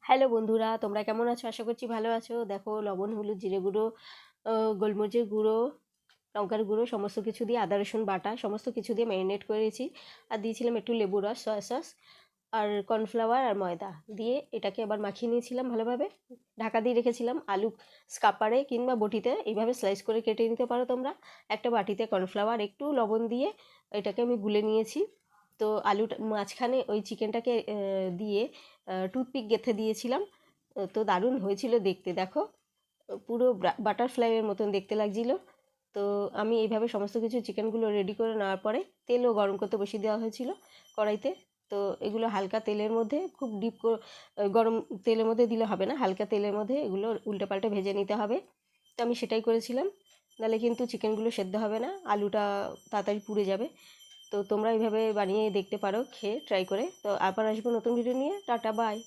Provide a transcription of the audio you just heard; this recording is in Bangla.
হ্যালো বন্ধুরা, তোমরা কেমন আছো? আশা করছি ভালো আছো। দেখো, লবণ, হলুদ, জিরে গুঁড়ো, গোলমরিচের গুঁড়ো, লঙ্কার গুঁড়ো সমস্ত কিছু দিয়ে, আদা রসুন বাটা সমস্ত কিছু দিয়ে ম্যারিনেট করেছি। আর দিয়েছিলাম একটু লেবু রস, সয়া সস আর কর্নফ্লাওয়ার আর ময়দা দিয়ে এটাকে আবার মাখিয়ে নিয়েছিলাম ভালোভাবে। ঢাকা দিয়ে রেখেছিলাম। আলু স্কাপারে কিংবা বটিতে এইভাবে স্লাইস করে কেটে নিতে পারো তোমরা। একটা বাটিতে কর্নফ্লাওয়ার একটু লবণ দিয়ে এটাকে আমি গুলে নিয়েছি। তো আলুটা মাঝখানে ওই চিকেনটাকে দিয়ে টুথপিক গেঁথে দিয়েছিলাম। তো দারুণ হয়েছিল দেখতে। দেখো, পুরো বাটারফ্লাইয়ের মতন দেখতে লাগছিল। তো আমি এইভাবে সমস্ত কিছু চিকেনগুলো রেডি করে নেওয়ার পরে তেলও গরম করতে বসিয়ে দেওয়া হয়েছিল কড়াইতে। তো এগুলো হালকা তেলের মধ্যে, খুব ডিপ গরম তেলের মধ্যে দিলে হবে না, হালকা তেলের মধ্যে এগুলো উল্টে পাল্টে ভেজে নিতে হবে। তো আমি সেটাই করেছিলাম, নাহলে কিন্তু চিকেনগুলো সেদ্ধ হবে না, আলুটা তাড়াতাড়ি পুড়ে যাবে। তো তোমরা এইভাবে বানিয়ে দেখতে পারো, খেয়ে ট্রাই করে। তো আবার আসবো নতুন ভিডিও নিয়ে। Tata, by.